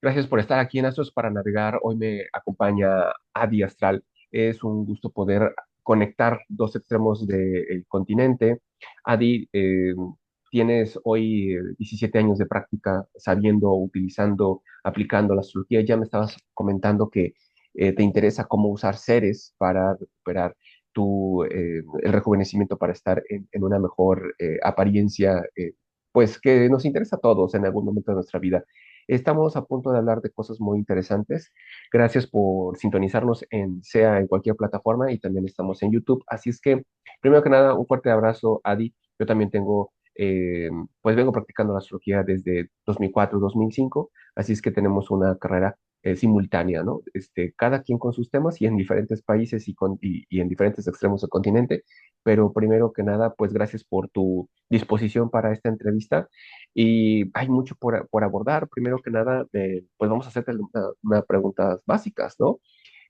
Gracias por estar aquí en Astros para Navegar. Hoy me acompaña Adi Astral. Es un gusto poder conectar dos extremos del continente. Adi, tienes hoy 17 años de práctica sabiendo, utilizando, aplicando la astrología. Ya me estabas comentando que te interesa cómo usar seres para recuperar el rejuvenecimiento para estar en una mejor apariencia, pues que nos interesa a todos en algún momento de nuestra vida. Estamos a punto de hablar de cosas muy interesantes. Gracias por sintonizarnos sea en cualquier plataforma y también estamos en YouTube. Así es que, primero que nada, un fuerte abrazo, Adi. Yo también pues vengo practicando la astrología desde 2004, 2005, así es que tenemos una carrera simultánea, ¿no? Cada quien con sus temas y en diferentes países y en diferentes extremos del continente. Pero primero que nada, pues gracias por tu disposición para esta entrevista y hay mucho por abordar. Primero que nada, pues vamos a hacerte unas preguntas básicas, ¿no?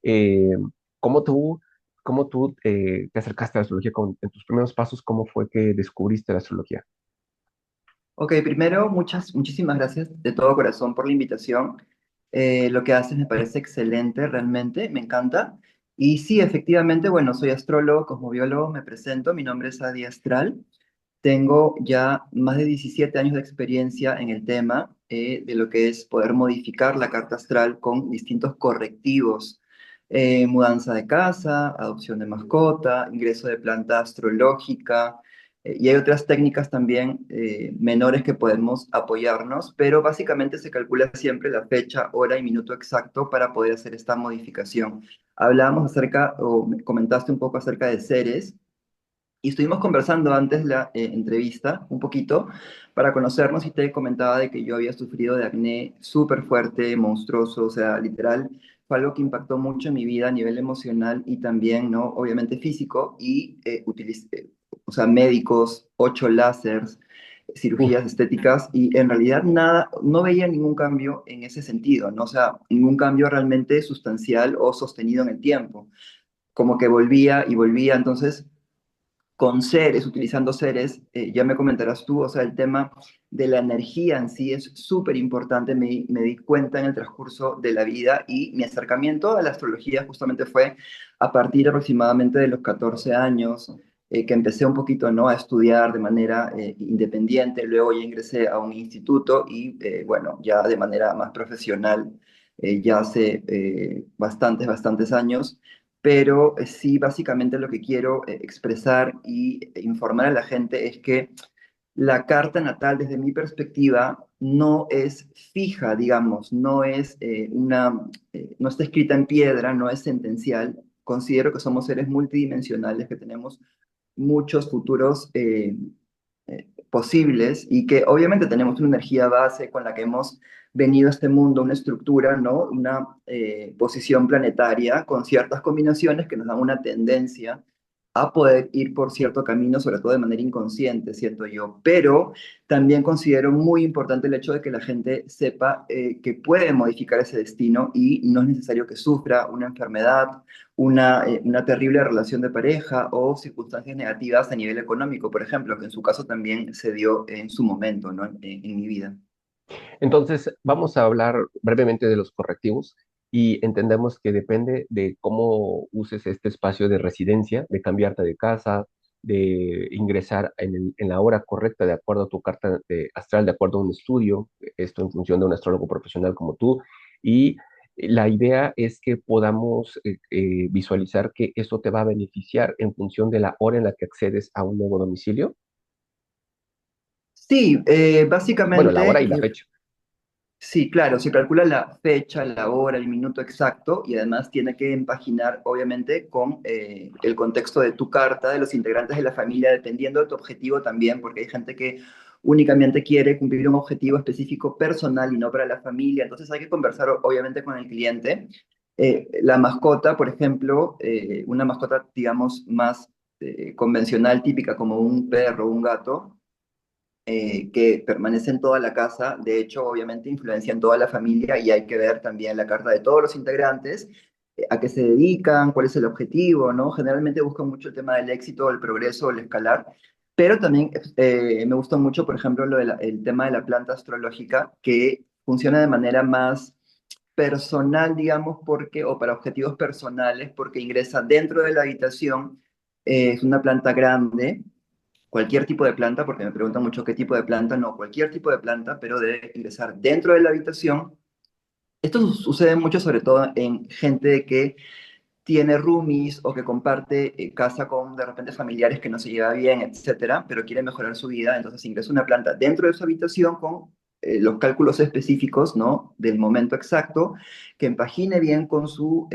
Eh, ¿cómo tú, cómo tú te acercaste a la astrología en tus primeros pasos? ¿Cómo fue que descubriste la astrología? Ok, primero, muchísimas gracias de todo corazón por la invitación. Lo que haces me parece excelente, realmente, me encanta. Y sí, efectivamente, bueno, soy astrólogo, cosmobiólogo, me presento, mi nombre es Adi Astral. Tengo ya más de 17 años de experiencia en el tema de lo que es poder modificar la carta astral con distintos correctivos. Mudanza de casa, adopción de mascota, ingreso de planta astrológica, y hay otras técnicas también menores que podemos apoyarnos, pero básicamente se calcula siempre la fecha, hora y minuto exacto para poder hacer esta modificación. Hablábamos acerca, o me comentaste un poco acerca de seres. Y estuvimos conversando antes de la entrevista un poquito para conocernos y te comentaba de que yo había sufrido de acné súper fuerte, monstruoso, o sea, literal, fue algo que impactó mucho en mi vida a nivel emocional y también, ¿no? Obviamente físico y utilicé, o sea, médicos, 8 láseres, cirugías Uf, estéticas y en realidad nada, no veía ningún cambio en ese sentido, ¿no? O sea, ningún cambio realmente sustancial o sostenido en el tiempo. Como que volvía y volvía, entonces con seres, utilizando seres, ya me comentarás tú, o sea, el tema de la energía en sí es súper importante, me di cuenta en el transcurso de la vida y mi acercamiento a la astrología justamente fue a partir aproximadamente de los 14 años, que empecé un poquito, ¿no?, a estudiar de manera independiente, luego ya ingresé a un instituto y, bueno, ya de manera más profesional, ya hace bastantes años, pero sí, básicamente lo que quiero expresar y informar a la gente es que la carta natal, desde mi perspectiva, no es fija, digamos, no está escrita en piedra, no es sentencial. Considero que somos seres multidimensionales, que tenemos muchos futuros posibles y que obviamente tenemos una energía base con la que hemos venido a este mundo, una estructura, ¿no? Una posición planetaria con ciertas combinaciones que nos dan una tendencia a poder ir por cierto camino, sobre todo de manera inconsciente, siento yo. Pero también considero muy importante el hecho de que la gente sepa que puede modificar ese destino y no es necesario que sufra una enfermedad, una terrible relación de pareja o circunstancias negativas a nivel económico, por ejemplo, que en su caso también se dio en su momento, ¿no? En mi vida. entonces, vamos a hablar brevemente de los correctivos y entendemos que depende de cómo uses este espacio de residencia, de cambiarte de casa, de ingresar en la hora correcta de acuerdo a tu carta astral, de acuerdo a un estudio, esto en función de un astrólogo profesional como tú. Y la idea es que podamos visualizar que esto te va a beneficiar en función de la hora en la que accedes a un nuevo domicilio. Sí, Bueno, la hora básicamente y la fecha. sí, claro, se calcula la fecha, la hora, el minuto exacto y además tiene que empaginar, obviamente, con el contexto de tu carta, de los integrantes de la familia, dependiendo de tu objetivo también, porque hay gente que únicamente quiere cumplir un objetivo específico personal y no para la familia. Entonces hay que conversar, obviamente, con el cliente. La mascota, por ejemplo, una mascota, digamos, más convencional, típica, como un perro o un gato que permanece en toda la casa, de hecho, obviamente influencia en toda la familia y hay que ver también la carta de todos los integrantes, a qué se dedican, cuál es el objetivo, ¿no? Generalmente buscan mucho el tema del éxito, el progreso, el escalar, pero también me gusta mucho, por ejemplo, el tema de la planta astrológica, que funciona de manera más, personal, digamos, porque, o para objetivos personales, porque ingresa dentro de la habitación, es una planta grande, cualquier tipo de planta, porque me preguntan mucho qué tipo de planta, no, cualquier tipo de planta, pero debe ingresar dentro de la habitación. Esto sucede mucho, sobre todo en gente que tiene roomies o que comparte casa con de repente familiares que no se lleva bien, etcétera, pero quiere mejorar su vida, entonces ingresa una planta dentro de su habitación con los cálculos específicos, ¿no? Del momento exacto, que empagine bien con su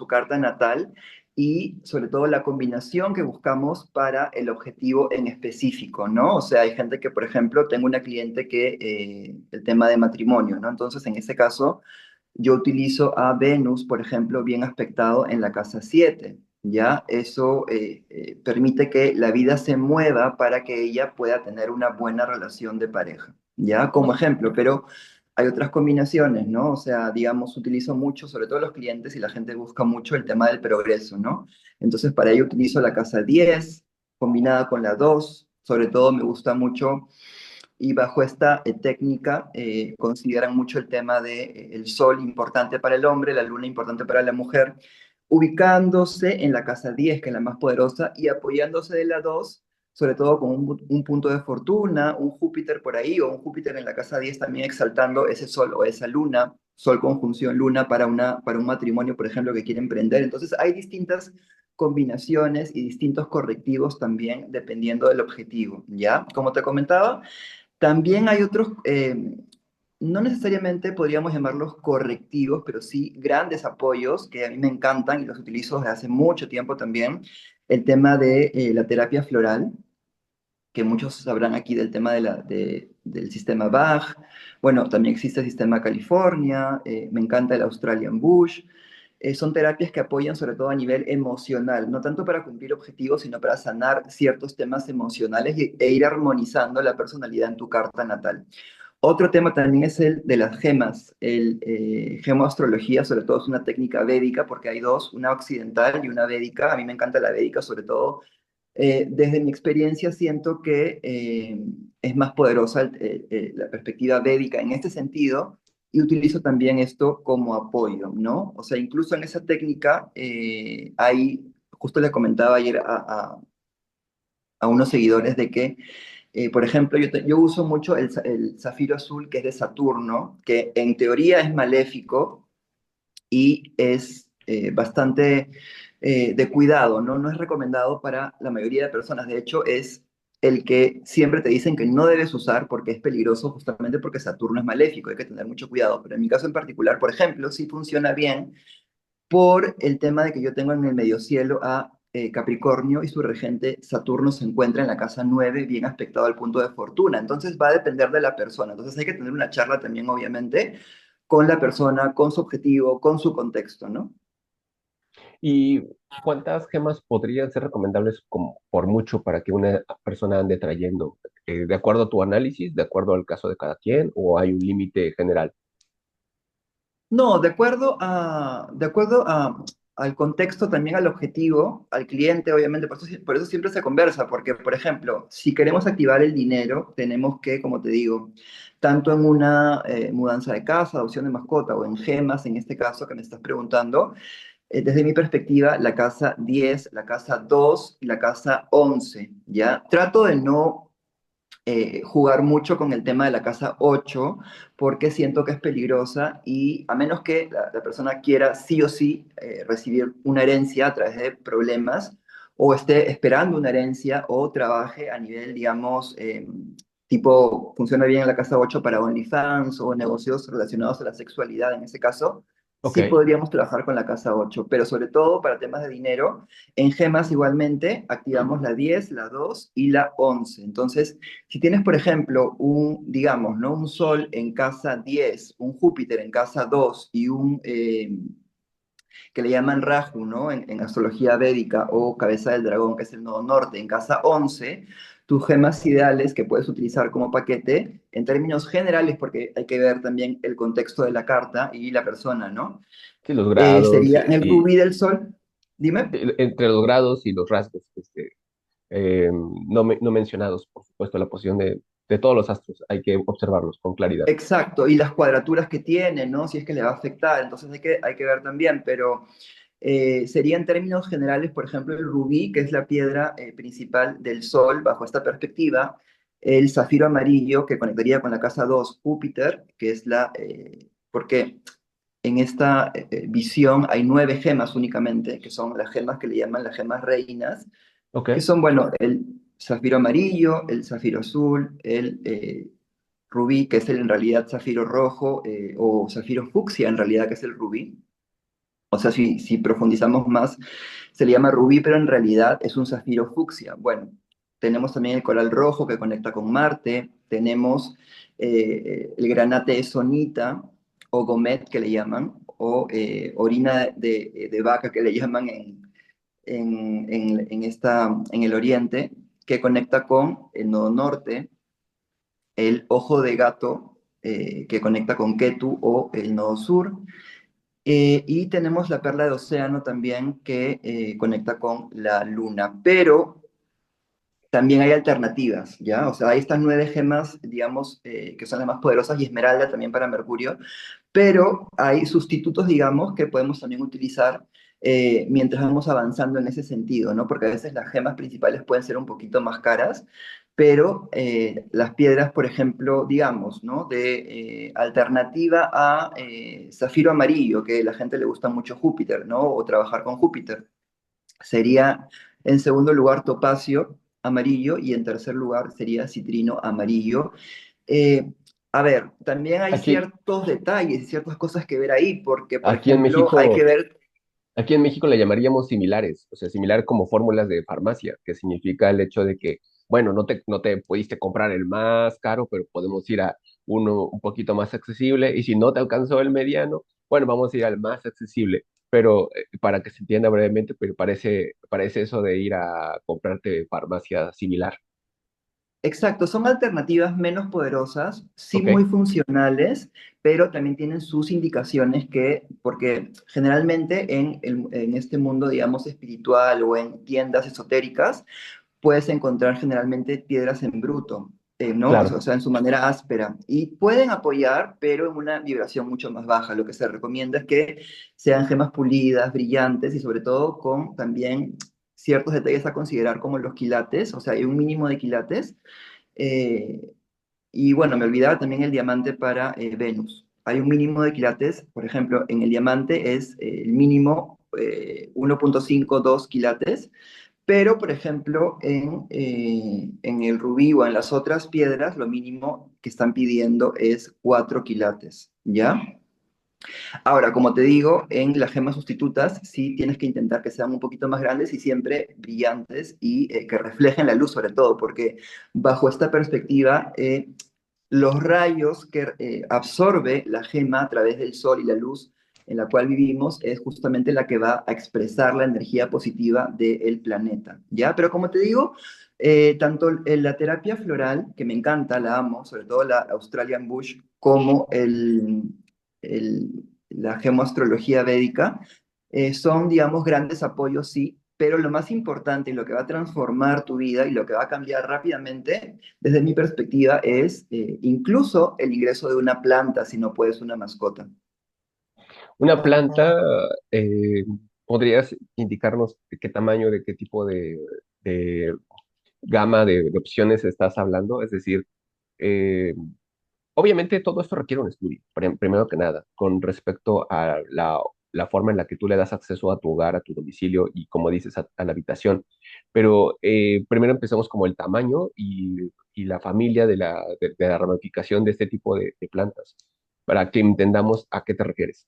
carta natal y sobre todo la combinación que buscamos para el objetivo en específico, ¿no? O sea, hay gente que, por ejemplo, tengo una cliente que el tema de matrimonio, ¿no? Entonces, en ese caso, yo utilizo a Venus, por ejemplo, bien aspectado en la casa 7. ¿Ya? Eso permite que la vida se mueva para que ella pueda tener una buena relación de pareja, ¿ya? Como ejemplo, pero hay otras combinaciones, ¿no? O sea, digamos, utilizo mucho, sobre todo los clientes y la gente busca mucho el tema del progreso, ¿no? Entonces, para ello utilizo la casa 10 combinada con la 2. Sobre todo me gusta mucho y bajo esta técnica consideran mucho el tema de el sol importante para el hombre, la luna importante para la mujer, ubicándose en la casa 10 que es la más poderosa, y apoyándose de la 2 sobre todo con un punto de fortuna, un Júpiter por ahí, o un Júpiter en la casa 10 también exaltando ese sol o esa luna, sol conjunción luna para un matrimonio, por ejemplo, que quiere emprender. Entonces hay distintas combinaciones y distintos correctivos también dependiendo del objetivo, ¿ya? Como te comentaba, también hay otros, no necesariamente podríamos llamarlos correctivos, pero sí grandes apoyos que a mí me encantan y los utilizo desde hace mucho tiempo también. El tema de la terapia floral, que muchos sabrán aquí del tema del sistema Bach. Bueno, también existe el sistema California, me encanta el Australian Bush. Son terapias que apoyan sobre todo a nivel emocional, no tanto para cumplir objetivos, sino para sanar ciertos temas emocionales e ir armonizando la personalidad en tu carta natal. Otro tema también es el de las gemas. El gemoastrología, sobre todo, es una técnica védica porque hay dos, una occidental y una védica. A mí me encanta la védica, sobre todo. Desde mi experiencia, siento que es más poderosa la perspectiva védica en este sentido y utilizo también esto como apoyo, ¿no? O sea, incluso en esa técnica hay, justo le comentaba ayer a unos seguidores de que por ejemplo, yo uso mucho el zafiro azul que es de Saturno, que en teoría es maléfico y es bastante de cuidado, ¿no? No es recomendado para la mayoría de personas. De hecho, es el que siempre te dicen que no debes usar porque es peligroso justamente porque Saturno es maléfico, hay que tener mucho cuidado. Pero en mi caso en particular, por ejemplo, sí funciona bien por el tema de que yo tengo en el medio cielo a Capricornio y su regente Saturno se encuentra en la casa 9 bien aspectado al punto de fortuna. Entonces va a depender de la persona. Entonces hay que tener una charla también, obviamente, con la persona, con su objetivo, con su contexto, ¿no? ¿Y cuántas gemas podrían ser recomendables como por mucho para que una persona ande trayendo? ¿De acuerdo a tu análisis, de acuerdo al caso de cada quien, o hay un límite general? No, al contexto, también al objetivo, al cliente, obviamente, por eso siempre se conversa, porque, por ejemplo, si queremos activar el dinero, tenemos que, como te digo, tanto en una mudanza de casa, adopción de mascota o en gemas, en este caso que me estás preguntando, desde mi perspectiva, la casa 10, la casa 2 y la casa 11, ¿ya? Trato de no jugar mucho con el tema de la casa 8 porque siento que es peligrosa y a menos que la persona quiera sí o sí recibir una herencia a través de problemas o esté esperando una herencia o trabaje a nivel, digamos, tipo, funciona bien en la casa 8 para OnlyFans o negocios relacionados a la sexualidad en ese caso. Ok. Sí podríamos trabajar con la casa 8 pero sobre todo para temas de dinero, en gemas igualmente activamos la 10 la 2 y la 11. Entonces, si tienes, por ejemplo, digamos, ¿no? Un Sol en casa 10, un Júpiter en casa 2 y que le llaman Rahu, ¿no? En astrología védica o cabeza del dragón, que es el nodo norte, en casa 11, tus gemas ideales que puedes utilizar como paquete, en términos generales, porque hay que ver también el contexto de la carta y la persona, ¿no? Sí, los grados Sería en el y rubí del Sol. Dime. entre los grados y los rasgos, no mencionados, por supuesto, la posición de de todos los astros, hay que observarlos con claridad. Exacto, y las cuadraturas que tiene, ¿no? Si es que le va a afectar, entonces hay que ver también, pero sería en términos generales, por ejemplo, el rubí, que es la piedra principal del Sol bajo esta perspectiva, el zafiro amarillo, que conectaría con la casa 2 Júpiter, que es porque en esta visión hay 9 gemas únicamente, que son las gemas que le llaman las gemas reinas, ¿Ok? que son, bueno, el zafiro amarillo, el zafiro azul, el rubí, que es en realidad zafiro rojo, o zafiro fucsia en realidad, que es el rubí. O sea, si profundizamos más, se le llama rubí, pero en realidad es un zafiro fucsia. Bueno, tenemos también el coral rojo que conecta con Marte, tenemos el granate sonita o gomet que le llaman, o orina de vaca que le llaman en el oriente, que conecta con el nodo norte, el ojo de gato que conecta con Ketu o el nodo sur, y tenemos la perla de océano también que conecta con la luna, pero también hay alternativas, ¿ya? O sea, hay estas 9 gemas, digamos, que son las más poderosas, y esmeralda también para Mercurio, pero hay sustitutos, digamos, que podemos también utilizar mientras vamos avanzando en ese sentido, ¿no? Porque a veces las gemas principales pueden ser un poquito más caras, pero las piedras, por ejemplo, digamos, ¿no? De alternativa a zafiro amarillo, que a la gente le gusta mucho Júpiter, ¿no? O trabajar con Júpiter. Sería, en segundo lugar, topacio amarillo, y en tercer lugar sería citrino amarillo. Eh, a ver, también hay Aquí, ciertos detalles y ciertas cosas que ver ahí, porque, por aquí en ejemplo, hay que México, ver. aquí en México le llamaríamos similares, o sea, similar como fórmulas de farmacia, que significa el hecho de que, bueno, no te pudiste comprar el más caro, pero podemos ir a uno un poquito más accesible, y si no te alcanzó el mediano, bueno, vamos a ir al más accesible. Pero para que se entienda brevemente, pero parece eso de ir a comprarte farmacia similar, Exacto, son alternativas menos poderosas, sí ¿ok? muy funcionales, pero también tienen sus indicaciones porque generalmente en este mundo, digamos, espiritual o en tiendas esotéricas, puedes encontrar generalmente piedras en bruto, ¿no? O Claro, sea, en su manera áspera. Y pueden apoyar, pero en una vibración mucho más baja. Lo que se recomienda es que sean gemas pulidas, brillantes, y sobre todo con también ciertos detalles a considerar como los quilates, o sea, hay un mínimo de quilates. eh, y bueno, me olvidaba también el diamante para Venus. Hay un mínimo de quilates, por ejemplo, en el diamante es el mínimo 1,52 quilates, pero, por ejemplo, en el rubí o en las otras piedras, lo mínimo que están pidiendo es 4 quilates, ¿ya? Ahora, como te digo, en las gemas sustitutas sí tienes que intentar que sean un poquito más grandes y siempre brillantes, y que reflejen la luz sobre todo, porque bajo esta perspectiva, los rayos que absorbe la gema a través del sol y la luz en la cual vivimos es justamente la que va a expresar la energía positiva del planeta, ¿ya? Pero como te digo, tanto la terapia floral, que me encanta, la amo, sobre todo la Australian Bush, como la gemoastrología védica, son, digamos, grandes apoyos, sí, pero lo más importante y lo que va a transformar tu vida y lo que va a cambiar rápidamente, desde mi perspectiva, es incluso el ingreso de una planta, si no puedes una mascota. una planta, eh, ¿podrías indicarnos de qué tamaño, de qué tipo de gama de opciones estás hablando? Es decir, eh, obviamente todo esto requiere un estudio, primero que nada, con respecto a la forma en la que tú le das acceso a tu hogar, a tu domicilio y, como dices, a la habitación. Pero primero empezamos como el tamaño y la familia de la ramificación de este tipo de plantas, para que entendamos a qué te refieres.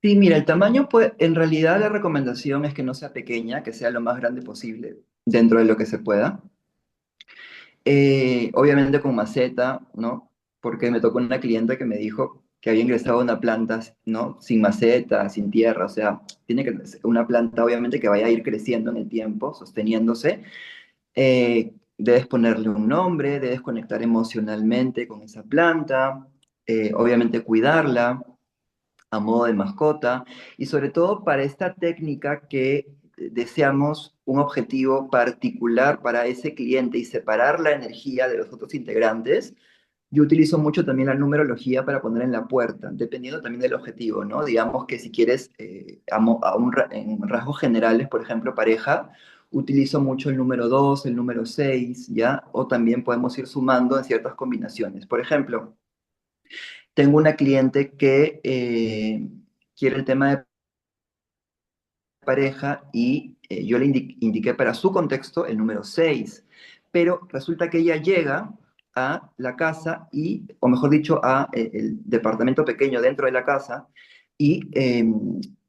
Sí, mira, el tamaño, pues, en realidad la recomendación es que no sea pequeña, que sea lo más grande posible, dentro de lo que se pueda. Obviamente con maceta, ¿no? Porque me tocó una clienta que me dijo que había ingresado una planta, ¿no? Sin maceta, sin tierra, o sea, tiene que ser una planta obviamente que vaya a ir creciendo en el tiempo, sosteniéndose. Debes ponerle un nombre, debes conectar emocionalmente con esa planta, obviamente cuidarla a modo de mascota, y sobre todo para esta técnica que deseamos un objetivo particular para ese cliente y separar la energía de los otros integrantes, yo utilizo mucho también la numerología para poner en la puerta, dependiendo también del objetivo, ¿no? Digamos que si quieres, en rasgos generales, por ejemplo, pareja, utilizo mucho el número 2, el número 6, ¿ya? O también podemos ir sumando en ciertas combinaciones. Por ejemplo, tengo una cliente que quiere el tema de pareja y yo le indiqué para su contexto el número 6, pero resulta que ella llega a la casa y, o mejor dicho, a el departamento pequeño dentro de la casa y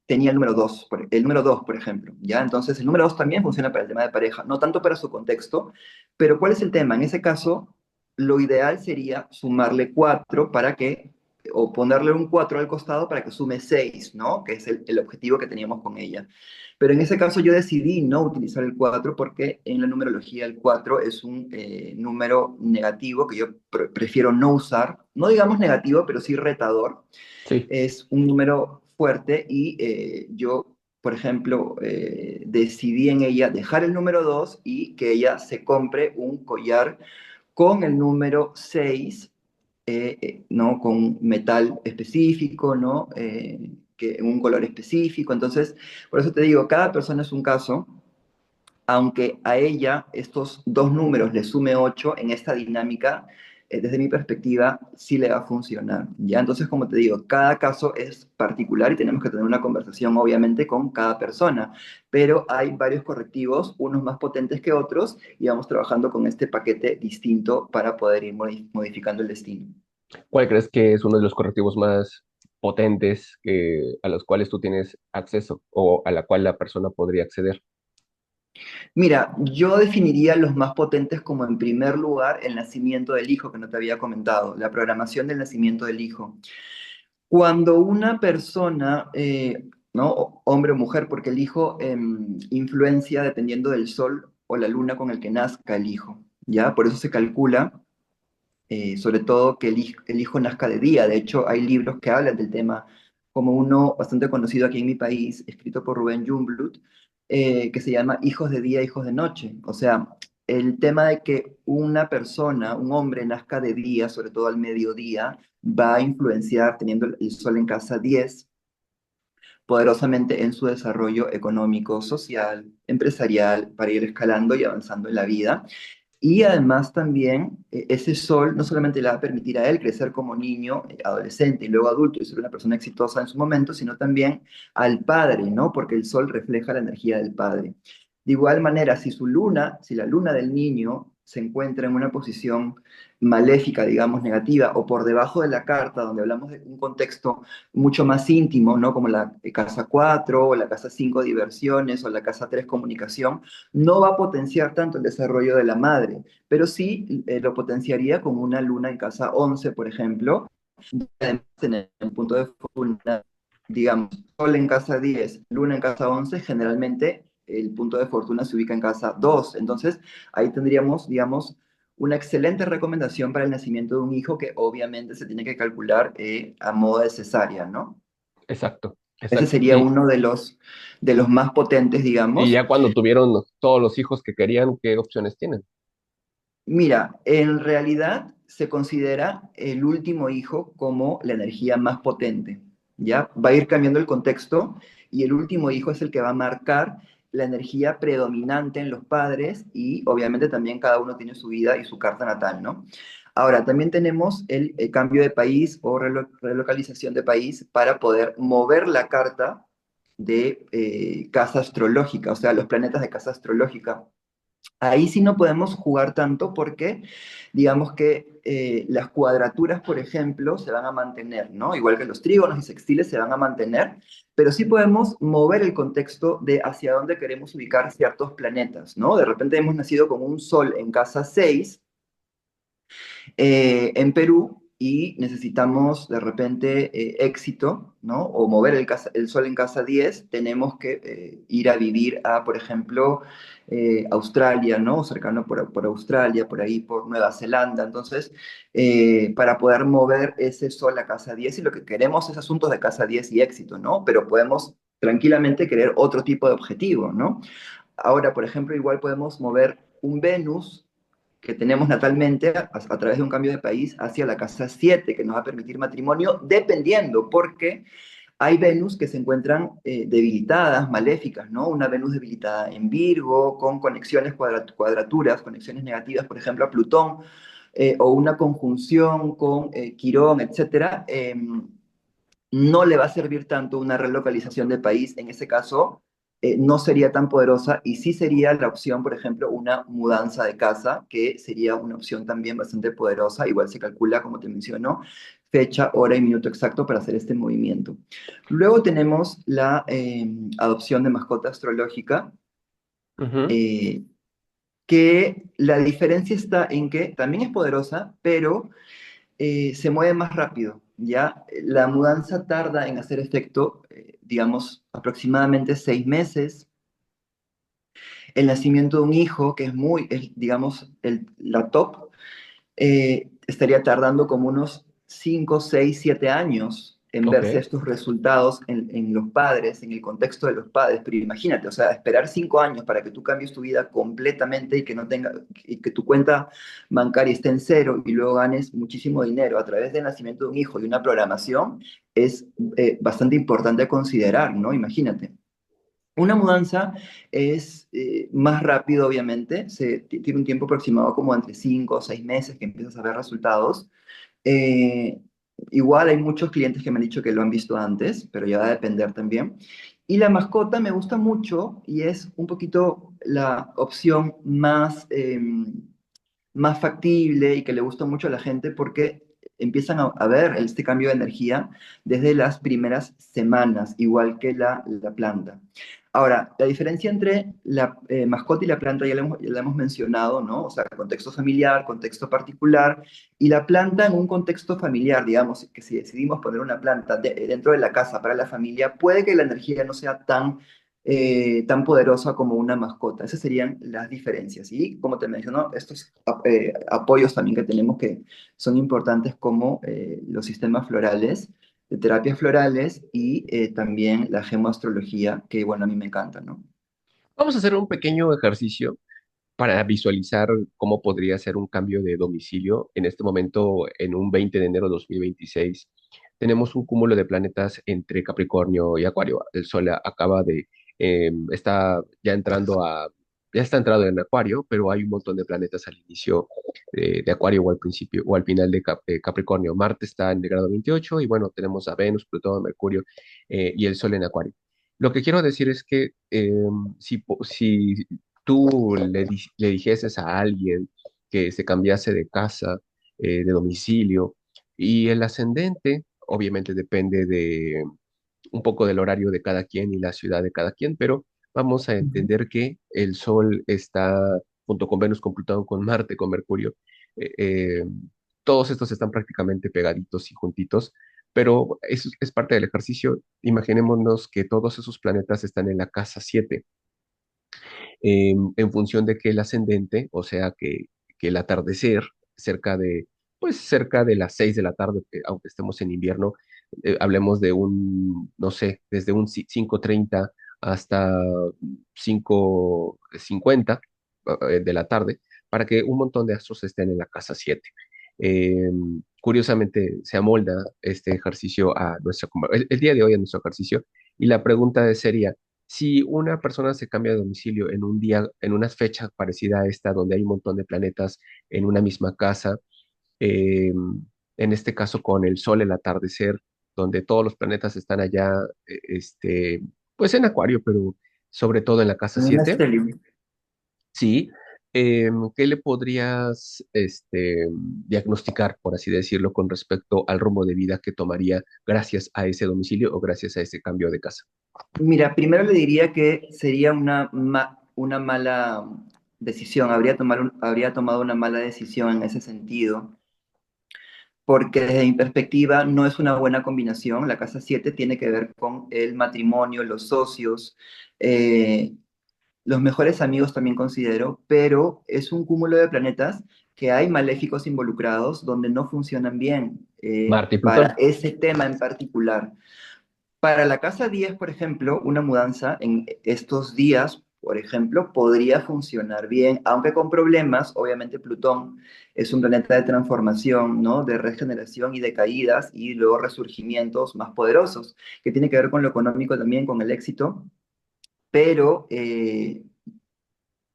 tenía el número 2, por ejemplo, ¿ya? Entonces, el número 2 también funciona para el tema de pareja, no tanto para su contexto, pero ¿cuál es el tema? En ese caso, lo ideal sería sumarle 4 para que, o ponerle un 4 al costado para que sume 6, ¿no? Que es el objetivo que teníamos con ella. Pero en ese caso yo decidí no utilizar el 4 porque en la numerología el 4 es un número negativo que yo prefiero no usar. No digamos negativo, pero sí retador. Sí. Es un número fuerte y yo, por ejemplo, decidí en ella dejar el número 2 y que ella se compre un collar con el número 6, ¿no? Con metal específico, ¿no? Que, un color específico. Entonces, por eso te digo, cada persona es un caso, aunque a ella estos dos números le sume 8 en esta dinámica, desde mi perspectiva, sí le va a funcionar, ¿ya? Entonces, como te digo, cada caso es particular y tenemos que tener una conversación, obviamente, con cada persona, pero hay varios correctivos, unos más potentes que otros, y vamos trabajando con este paquete distinto para poder ir modificando el destino. ¿Cuál crees que es uno de los correctivos más potentes a los cuales tú tienes acceso o a la cual la persona podría acceder? Mira, yo definiría los más potentes como en primer lugar el nacimiento del hijo, que no te había comentado, la programación del nacimiento del hijo. Cuando una persona, ¿no? Hombre o mujer, porque el hijo influencia dependiendo del sol o la luna con el que nazca el hijo, ¿ya? Por eso se calcula, sobre todo, que el hijo nazca de día. De hecho, hay libros que hablan del tema, como uno bastante conocido aquí en mi país, escrito por Rubén Jungblut, que se llama Hijos de día, hijos de noche. O sea, el tema de que una persona, un hombre, nazca de día, sobre todo al mediodía, va a influenciar, teniendo el sol en casa 10 poderosamente en su desarrollo económico, social, empresarial, para ir escalando y avanzando en la vida. Y además también ese sol no solamente le va a permitir a él crecer como niño, adolescente y luego adulto y ser una persona exitosa en su momento, sino también al padre, ¿no? Porque el sol refleja la energía del padre. De igual manera, si su luna, si la luna del niño se encuentra en una posición maléfica, digamos, negativa, o por debajo de la carta, donde hablamos de un contexto mucho más íntimo, ¿no? Como la casa 4 o la casa 5 diversiones o la casa 3 comunicación, no va a potenciar tanto el desarrollo de la madre, pero sí lo potenciaría con una luna en casa 11, por ejemplo, además tener un punto de fortuna, digamos, sol en casa 10, luna en casa 11, generalmente el punto de fortuna se ubica en casa 2. Entonces, ahí tendríamos, digamos, una excelente recomendación para el nacimiento de un hijo que obviamente se tiene que calcular a modo de cesárea, ¿no? Exacto, Ese exacto. sería uno de los más potentes, Y digamos. ya cuando tuvieron todos los hijos que querían, ¿qué opciones tienen? Mira, en realidad se considera el último hijo como la energía más potente, ¿ya? Va a ir cambiando el contexto y el último hijo es el que va a marcar la energía predominante en los padres y obviamente también cada uno tiene su vida y su carta natal, ¿no? Ahora, también tenemos el cambio de país o relocalización de país para poder mover la carta de casa astrológica, o sea, los planetas de casa astrológica. Ahí sí no podemos jugar tanto porque digamos que las cuadraturas, por ejemplo, se van a mantener, ¿no? Igual que los trígonos y sextiles se van a mantener, pero sí podemos mover el contexto de hacia dónde queremos ubicar ciertos planetas, ¿no? De repente hemos nacido con un sol en casa 6 en Perú y necesitamos de repente éxito, ¿no? O mover el sol en casa 10, tenemos que ir a vivir a, por ejemplo, Australia, ¿no? Cercano por Australia, por ahí por Nueva Zelanda. Entonces, para poder mover ese sol a casa 10 y lo que queremos es asuntos de casa 10 y éxito, ¿no? Pero podemos tranquilamente querer otro tipo de objetivo, ¿no? Ahora, por ejemplo, igual podemos mover un Venus que tenemos natalmente a través de un cambio de país hacia la casa 7 que nos va a permitir matrimonio, dependiendo, porque hay Venus que se encuentran debilitadas, maléficas, ¿no? Una Venus debilitada en Virgo, con conexiones, cuadraturas, conexiones negativas, por ejemplo, a Plutón, o una conjunción con Quirón, etcétera, no le va a servir tanto una relocalización de país. En ese caso, no sería tan poderosa y sí sería la opción, por ejemplo, una mudanza de casa, que sería una opción también bastante poderosa. Igual se calcula, como te menciono, fecha, hora y minuto exacto para hacer este movimiento. Luego tenemos la adopción de mascota astrológica, Ujú. eh, que la diferencia está en que también es poderosa, pero se mueve más rápido, ¿ya? La mudanza tarda en hacer efecto, digamos, aproximadamente 6 meses. El nacimiento de un hijo, que es digamos, la top, estaría tardando como unos 5, 6, 7 años en Ok. verse estos resultados en los padres, en el contexto de los padres. Pero imagínate, o sea, esperar 5 años para que tú cambies tu vida completamente y que no tenga, y que tu cuenta bancaria esté en cero y luego ganes muchísimo dinero a través del nacimiento de un hijo y una programación es bastante importante a considerar, ¿no? Imagínate. Una mudanza es más rápido, obviamente, tiene un tiempo aproximado como entre 5 o 6 meses que empiezas a ver resultados. Eh, Igual hay muchos clientes que me han dicho que lo han visto antes, pero ya va a depender también. Y la mascota me gusta mucho y es un poquito la opción más factible y que le gusta mucho a la gente porque empiezan a ver este cambio de energía desde las primeras semanas, igual que la planta. Ahora, la diferencia entre la mascota y la planta ya la hemos mencionado, ¿no? O sea, contexto familiar, contexto particular, y la planta en un contexto familiar, digamos, que si decidimos poner una planta dentro de la casa para la familia, puede que la energía no sea tan poderosa como una mascota. Esas serían las diferencias. Y como te menciono, estos apoyos también que tenemos que son importantes como los sistemas florales, de terapias florales y también la gemoastrología, que bueno, a mí me encanta, ¿no? Vamos a hacer un pequeño ejercicio para visualizar cómo podría ser un cambio de domicilio. En este momento, en un 20 de enero de 2026, tenemos un cúmulo de planetas entre Capricornio y Acuario. El Sol acaba de, está ya ya está entrado en Acuario, pero hay un montón de planetas al inicio de Acuario o al principio o al final de Capricornio. Marte está en el grado 28 y bueno, tenemos a Venus, Plutón, Mercurio y el Sol en Acuario. Lo que quiero decir es que si tú le dijeses a alguien que se cambiase de casa, de domicilio, y el ascendente, obviamente depende de un poco del horario de cada quien y la ciudad de cada quien, pero vamos a Ujú. entender que el Sol está junto con Venus, con Plutón, con Marte, con Mercurio. eh, eh, Todos estos están prácticamente pegaditos y juntitos, pero eso es parte del ejercicio. Imaginémonos que todos esos planetas están en la casa 7 en función de que el ascendente, o sea que el atardecer, cerca de las 6 de la tarde, aunque estemos en invierno, hablemos de no sé, desde un 5:30 hasta 5:50 de la tarde, para que un montón de astros estén en la casa 7. Curiosamente, se amolda este ejercicio el día de hoy a nuestro ejercicio, y la pregunta sería, si una persona se cambia de domicilio en un día, en una fecha parecida a esta, donde hay un montón de planetas en una misma casa, eh, en este caso con el sol, el atardecer, donde todos los planetas están allá, pues en Acuario, pero sobre todo en la casa En un 7, stellium. sí, ¿qué le podrías, diagnosticar, por así decirlo, con respecto al rumbo de vida que tomaría gracias a ese domicilio o gracias a ese cambio de casa? Mira, primero le diría que sería una mala decisión, habría tomado una mala decisión en ese sentido, porque desde mi perspectiva no es una buena combinación. La casa 7 tiene que ver con el matrimonio, los socios, eh, los mejores amigos también considero, pero es un cúmulo de planetas que hay maléficos involucrados donde no funcionan bien Marte y para Plutón. ese tema en particular. Para la casa 10, por ejemplo, una mudanza en estos días, por ejemplo, podría funcionar bien, aunque con problemas. Obviamente Plutón es un planeta de transformación, ¿no? De regeneración y de caídas y luego resurgimientos más poderosos, que tiene que ver con lo económico también, con el éxito, pero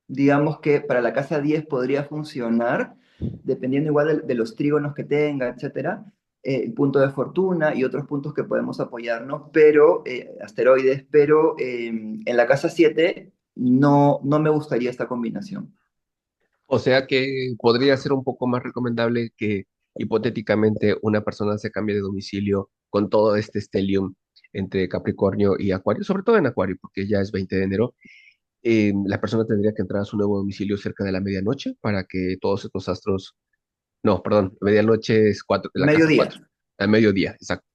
digamos que para la casa 10 podría funcionar, dependiendo igual de los trígonos que tenga, etcétera, el punto de fortuna y otros puntos que podemos apoyarnos, pero asteroides, pero en la casa 7 no me gustaría esta combinación. O sea que podría ser un poco más recomendable que hipotéticamente una persona se cambie de domicilio con todo este stellium entre Capricornio y Acuario, sobre todo en Acuario, porque ya es 20 de enero. La persona tendría que entrar a su nuevo domicilio cerca de la medianoche para que todos estos astros, no, perdón, medianoche es la casa Mediodía. 4, al mediodía, exacto.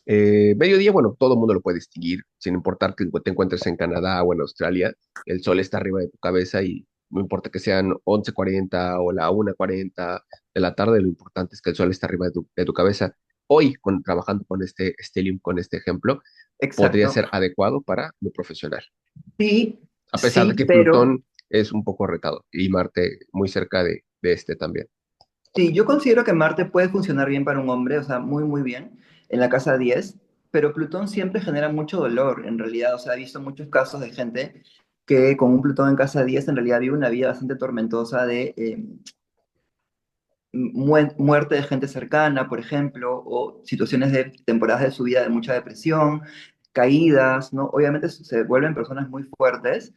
Mediodía, bueno, todo el mundo lo puede distinguir, sin importar que te encuentres en Canadá o en Australia, el sol está arriba de tu cabeza y no importa que sean 11:40 o la 1:40 de la tarde, lo importante es que el sol está arriba de tu cabeza. Hoy, trabajando con este stellium, con este ejemplo, podría Exacto. ser adecuado para lo profesional, Sí, a pesar de sí, que pero Plutón es un poco retado y Marte muy cerca de este también. sí, yo considero que Marte puede funcionar bien para un hombre, o sea, muy, muy bien, en la casa 10, pero Plutón siempre genera mucho dolor, en realidad. O sea, he visto muchos casos de gente que con un Plutón en casa 10 en realidad vive una vida bastante tormentosa de muerte de gente cercana, por ejemplo, o situaciones de temporadas de su vida de mucha depresión, caídas, ¿no? Obviamente se vuelven personas muy fuertes,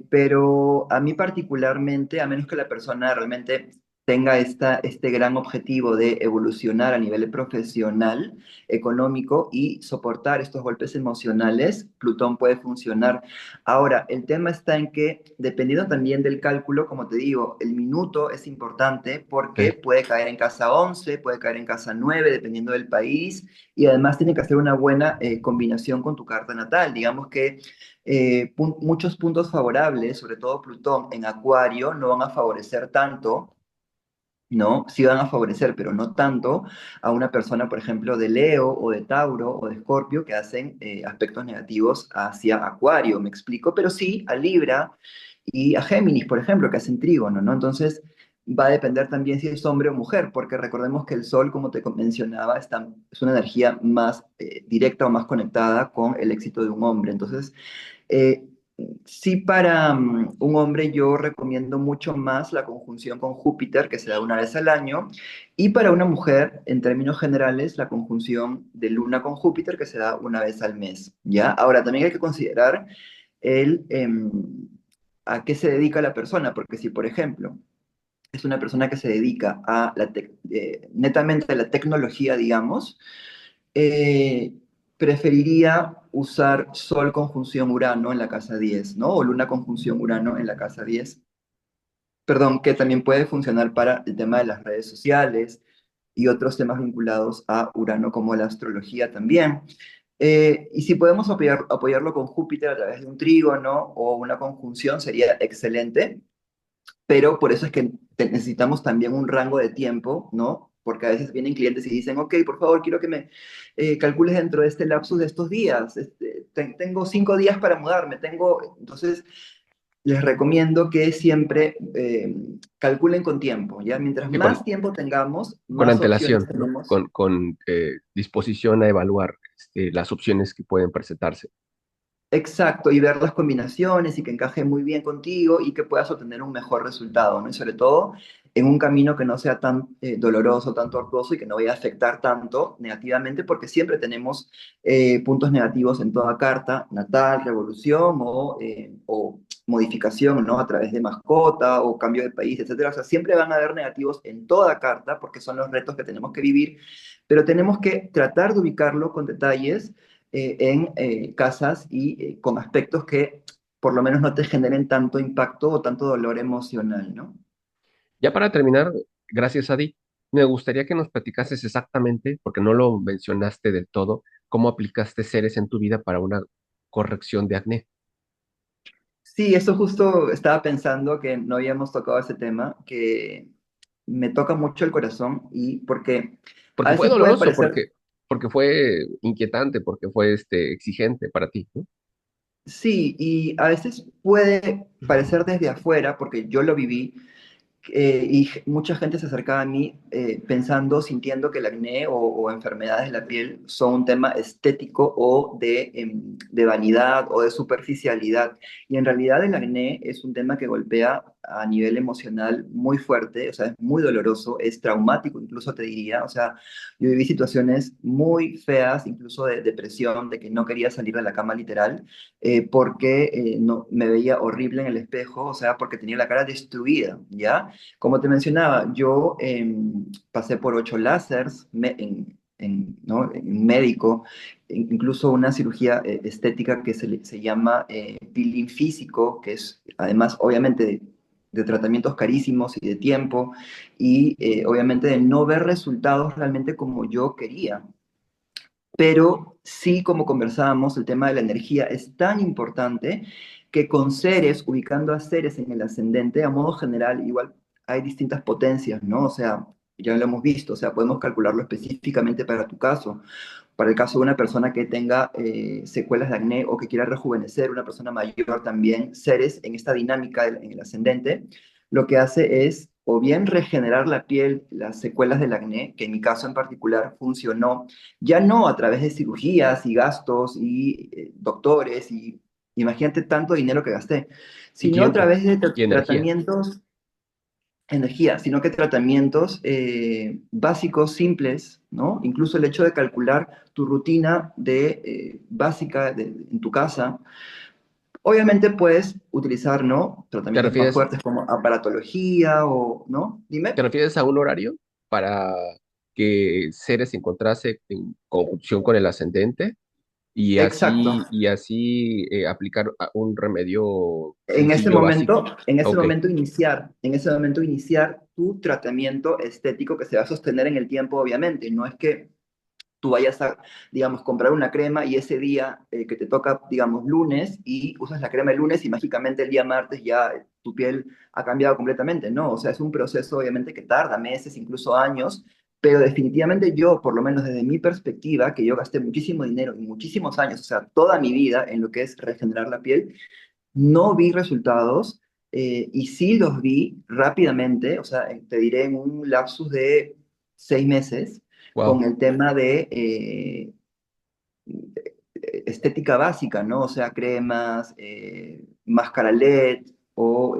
pero a mí particularmente, a menos que la persona realmente tenga este gran objetivo de evolucionar a nivel profesional, económico y soportar estos golpes emocionales, Plutón puede funcionar. Ahora, el tema está en que, dependiendo también del cálculo, como te digo, el minuto es importante porque Sí. puede caer en casa 11, puede caer en casa 9, dependiendo del país, y además tiene que hacer una buena combinación con tu carta natal. Digamos que muchos puntos favorables, sobre todo Plutón en Acuario, no van a favorecer tanto, ¿no? Sí van a favorecer, pero no tanto a una persona, por ejemplo, de Leo o de Tauro o de Escorpio que hacen aspectos negativos hacia Acuario, ¿me explico? Pero sí a Libra y a Géminis, por ejemplo, que hacen trígono, ¿no? Entonces va a depender también si es hombre o mujer, porque recordemos que el Sol, como te mencionaba, es una energía más directa o más conectada con el éxito de un hombre. Entonces, eh, sí, para un hombre yo recomiendo mucho más la conjunción con Júpiter, que se da una vez al año, y para una mujer, en términos generales, la conjunción de Luna con Júpiter, que se da una vez al mes, ¿ya? Ahora, también hay que considerar el, a qué se dedica la persona, porque si, por ejemplo, es una persona que se dedica a netamente a la tecnología, digamos, eh, preferiría usar Sol conjunción Urano en la casa 10, ¿no? O Luna conjunción Urano en la casa 10. Perdón, que también puede funcionar para el tema de las redes sociales y otros temas vinculados a Urano, como la astrología también. Y si podemos apoyarlo con Júpiter a través de un trígono o una conjunción, sería excelente, pero por eso es que necesitamos también un rango de tiempo, ¿no? Porque a veces vienen clientes y dicen, ok, por favor, quiero que me calcules dentro de este lapsus de estos días. Tengo 5 días para mudarme, entonces les recomiendo que siempre calculen con tiempo, ¿ya? Mientras Y más tiempo tengamos, con más opciones antelación, ¿no? tenemos. Con disposición a evaluar las opciones que pueden presentarse. Exacto, y ver las combinaciones y que encaje muy bien contigo y que puedas obtener un mejor resultado, ¿no? Y sobre todo en un camino que no sea tan doloroso, tan tortuoso y que no vaya a afectar tanto negativamente, porque siempre tenemos puntos negativos en toda carta, natal, revolución o modificación, ¿no? A través de mascota o cambio de país, etcétera. O sea, siempre van a haber negativos en toda carta porque son los retos que tenemos que vivir, pero tenemos que tratar de ubicarlo con detalles en casas y con aspectos que por lo menos no te generen tanto impacto o tanto dolor emocional, ¿no? Ya para terminar, gracias, Adi, me gustaría que nos platicases exactamente, porque no lo mencionaste del todo, cómo aplicaste Ceres en tu vida para una corrección de acné. Sí, eso justo estaba pensando que no habíamos tocado ese tema, que me toca mucho el corazón y porque a Porque fue veces puede doloroso, parecer, porque fue inquietante, porque fue exigente para ti, ¿no? Sí, y a veces puede parecer desde afuera, porque yo lo viví, mucha gente se acercaba a mí pensando, sintiendo que el acné o enfermedades de la piel son un tema estético o de vanidad o de superficialidad. Y en realidad el acné es un tema que golpea a nivel emocional muy fuerte, o sea, es muy doloroso, es traumático, incluso te diría. O sea, yo viví situaciones muy feas, incluso de depresión, de que no quería salir de la cama literal, porque no, me veía horrible en el espejo, o sea, porque tenía la cara destruida, ¿ya? Como te mencionaba, yo pasé por 8 láseres ¿no? En médico, incluso una cirugía estética que se llama peeling físico, que es además obviamente de tratamientos carísimos y de tiempo, y obviamente de no ver resultados realmente como yo quería. Pero sí, como conversábamos, el tema de la energía es tan importante que con seres, ubicando a seres en el ascendente, a modo general, igual hay distintas potencias, ¿no? O sea, ya lo hemos visto, o sea, podemos calcularlo específicamente para tu caso. Para el caso de una persona que tenga secuelas de acné o que quiera rejuvenecer, una persona mayor también, seres en esta dinámica en el ascendente, lo que hace es o bien regenerar la piel, las secuelas del acné, que en mi caso en particular funcionó, ya no a través de cirugías y gastos y doctores y imagínate tanto dinero que gasté, Y sino a tiempo través de y energía. tratamientos, energía, sino que tratamientos básicos, simples, ¿no? Incluso el hecho de calcular tu rutina básica en tu casa. Obviamente puedes utilizar, ¿no? ¿Te Tratamientos más refieres, fuertes como aparatología o, ¿no? te Dime. refieres a un horario para que Ceres se encontrase en conjunción con el ascendente Exacto. y así aplicar un remedio En ese sencillo, momento, básico? en ese Ok, momento iniciar tu tratamiento estético que se va a sostener en el tiempo, obviamente. No es que tú vayas a, digamos, comprar una crema y ese día que te toca, digamos, lunes y usas la crema el lunes y mágicamente el día martes ya tu piel ha cambiado completamente. No, o sea, es un proceso obviamente que tarda meses, incluso años, pero definitivamente yo, por lo menos desde mi perspectiva, que yo gasté muchísimo dinero y muchísimos años, o sea, toda mi vida en lo que es regenerar la piel, no vi resultados y sí los vi rápidamente, o sea, te diré en un lapsus de 6 meses con wow. el tema de estética básica, ¿no? O sea, cremas, máscara LED o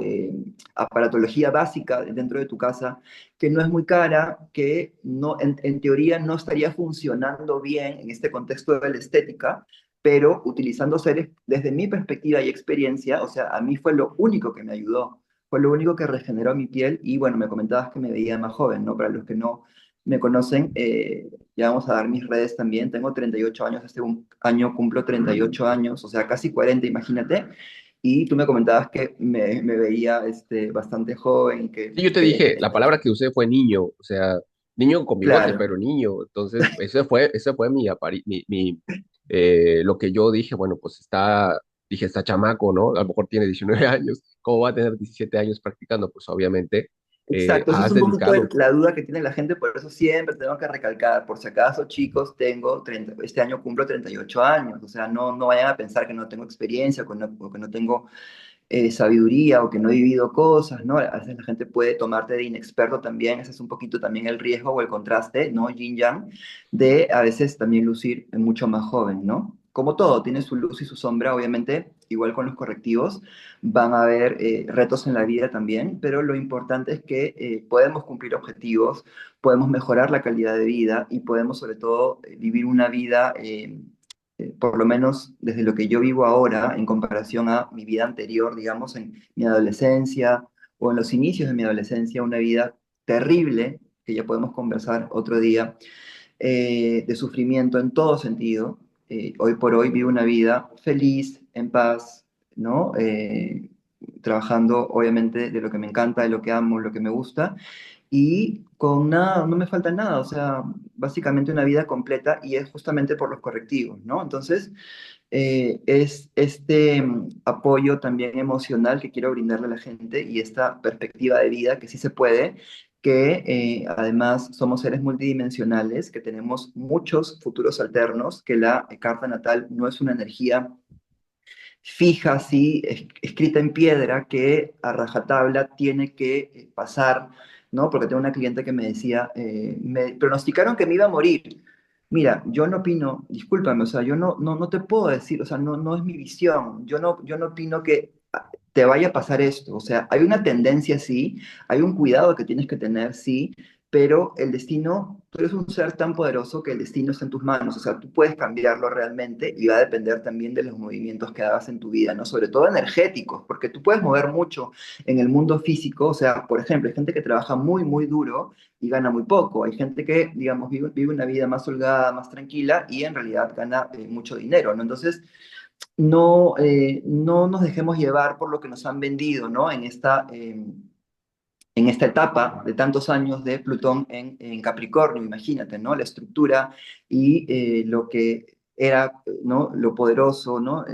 aparatología básica dentro de tu casa, que no es muy cara, que no, en teoría no estaría funcionando bien en este contexto de la estética, pero utilizando seres, desde mi perspectiva y experiencia, o sea, a mí fue lo único que me ayudó, fue lo único que regeneró mi piel y bueno, me comentabas que me veía más joven, ¿no? Para los que no me conocen, ya vamos a dar mis redes también. Tengo 38 años, este un año cumplo 38 años, o sea, casi 40, imagínate. Y tú me comentabas que me veía bastante joven, Sí, yo te que dije, la palabra que usé fue niño, o sea, niño con bigote, claro, pero niño. Entonces, ese fue lo que yo dije, bueno, pues dije, está chamaco, ¿no? A lo mejor tiene 19 años, ¿cómo va a tener 17 años practicando? Pues obviamente exacto. Esa es has un poquito dedicado. la duda que tiene la gente, por eso siempre tengo que recalcar, por si acaso, chicos, tengo 30, este año cumplo 38 años, o sea, no vayan a pensar que no tengo experiencia o que no tengo sabiduría o que no he vivido cosas, ¿no? A veces la gente puede tomarte de inexperto también, ese es un poquito también el riesgo o el contraste, ¿no? Yin Yang, de a veces también lucir mucho más joven, ¿no? Como todo, tiene su luz y su sombra, obviamente, igual con los correctivos, van a haber retos en la vida también, pero lo importante es que podemos cumplir objetivos, podemos mejorar la calidad de vida y podemos sobre todo vivir una vida por lo menos desde lo que yo vivo ahora, en comparación a mi vida anterior, digamos, en mi adolescencia o en los inicios de mi adolescencia, una vida terrible, que ya podemos conversar otro día, de sufrimiento en todo sentido. Hoy por hoy vivo una vida feliz, en paz, ¿no? Trabajando obviamente de lo que me encanta, de lo que amo, lo que me gusta, y con nada, no me falta nada, o sea, básicamente una vida completa y es justamente por los correctivos, ¿no? Entonces, es este apoyo también emocional que quiero brindarle a la gente y esta perspectiva de vida que sí se puede que además somos seres multidimensionales, que tenemos muchos futuros alternos, que la carta natal no es una energía fija, así, escrita en piedra, que a rajatabla tiene que pasar, ¿no? Porque tengo una cliente que me decía, me pronosticaron que me iba a morir. Mira, yo no opino, discúlpame, o sea, yo no te puedo decir, o sea, no es mi visión, yo no opino que te vaya a pasar esto, o sea, hay una tendencia, sí, hay un cuidado que tienes que tener, sí, pero el destino, tú eres un ser tan poderoso que el destino está en tus manos, o sea, tú puedes cambiarlo realmente y va a depender también de los movimientos que hagas en tu vida, ¿no? Sobre todo energéticos, porque tú puedes mover mucho en el mundo físico, o sea, por ejemplo, hay gente que trabaja muy, muy duro y gana muy poco, hay gente que, digamos, vive una vida más holgada, más tranquila y en realidad gana mucho dinero, ¿no? Entonces, no nos dejemos llevar por lo que nos han vendido, ¿no? En esta etapa de tantos años de Plutón en Capricornio, imagínate, ¿no? La estructura y lo que era, ¿no? Lo poderoso, ¿no?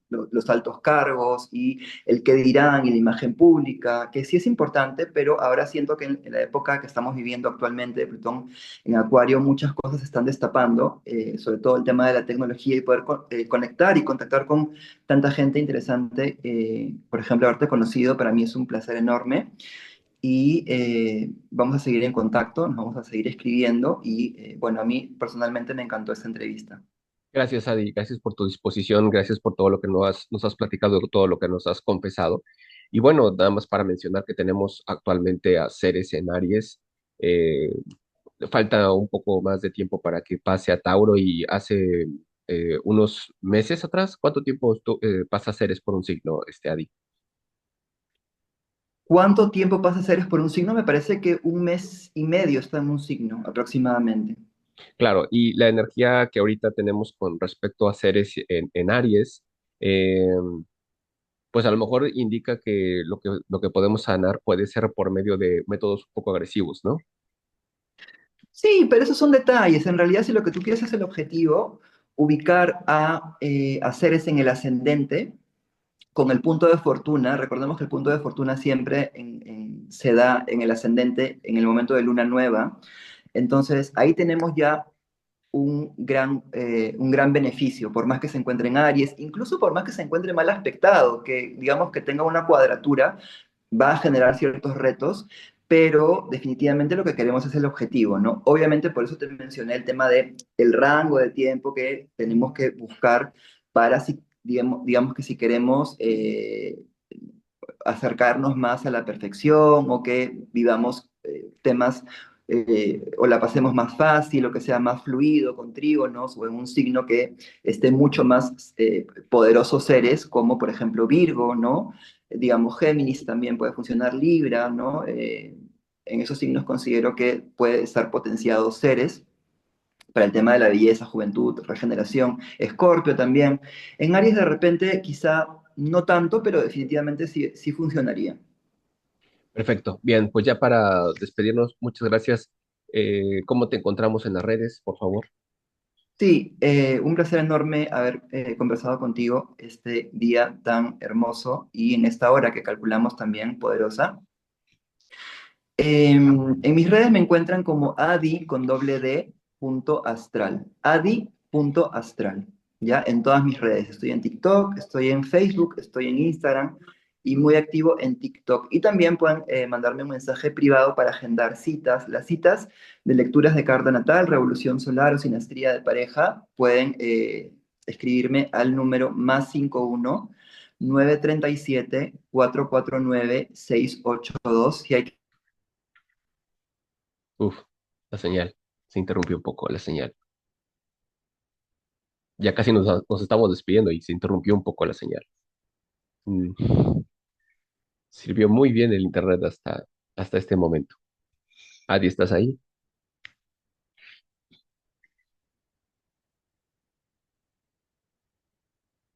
Los altos cargos y el qué dirán y la imagen pública, que sí es importante, pero ahora siento que en la época que estamos viviendo actualmente de Plutón en Acuario, muchas cosas se están destapando, sobre todo el tema de la tecnología y poder conectar y contactar con tanta gente interesante. Por ejemplo, haberte conocido para mí es un placer enorme y vamos a seguir en contacto, nos vamos a seguir escribiendo y bueno, a mí personalmente me encantó esta entrevista. Gracias, Adi. Gracias por tu disposición. Gracias por todo lo que nos has platicado, todo lo que nos has confesado. Y bueno, nada más para mencionar que tenemos actualmente a Ceres en Aries. Eh, falta un poco más de tiempo para que pase a Tauro y hace unos meses atrás, ¿cuánto tiempo pasa Ceres por un signo, Adi? ¿Cuánto tiempo pasa Ceres por un signo? Me parece que un mes y medio está en un signo aproximadamente. Claro, y la energía que ahorita tenemos con respecto a Ceres en Aries, eh, pues a lo mejor indica que lo que podemos sanar puede ser por medio de métodos un poco agresivos, ¿no? Sí, pero esos son detalles. En realidad, si lo que tú quieres es el objetivo, ubicar a Ceres en el ascendente, con el punto de fortuna, recordemos que el punto de fortuna siempre se da en el ascendente en el momento de luna nueva. Entonces, ahí tenemos ya un gran beneficio, por más que se encuentre en Aries, incluso por más que se encuentre mal aspectado, que digamos que tenga una cuadratura, va a generar ciertos retos, pero definitivamente lo que queremos es el objetivo, ¿no? Obviamente por eso te mencioné el tema de el rango de tiempo que tenemos que buscar para, si, digamos que si queremos acercarnos más a la perfección o que vivamos temas o la pasemos más fácil o que sea más fluido con trígonos o en un signo que esté mucho más poderosos seres como por ejemplo Virgo, ¿no? Digamos Géminis también puede funcionar Libra, ¿no? En esos signos considero que puede estar potenciados seres para el tema de la belleza, juventud, regeneración. Escorpio también. En Aries de repente quizá no tanto, pero definitivamente sí, sí funcionaría. Perfecto. Bien, pues ya para despedirnos, muchas gracias. ¿Cómo te encontramos en las redes, por favor? Sí, un placer enorme haber conversado contigo este día tan hermoso y en esta hora que calculamos también poderosa. En mis redes me encuentran como adi con doble d punto astral. Adi punto astral. Ya en todas mis redes. Estoy en TikTok, estoy en Facebook, estoy en Instagram y muy activo en TikTok. Y también pueden mandarme un mensaje privado para agendar citas. Las citas de lecturas de carta natal, revolución solar o sinastría de pareja pueden escribirme al número +51 937 449 682 si hay. Uf, la señal. Se interrumpió un poco la señal. Ya casi nos estamos despidiendo y se interrumpió un poco la señal. Mm, sirvió muy bien el internet hasta este momento. Adi, ¿estás ahí?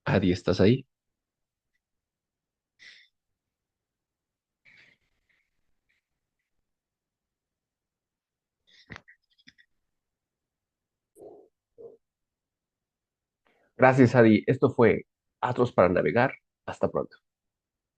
Adi, ¿estás ahí? Gracias, Adi. Esto fue Atros para Navegar. Hasta pronto.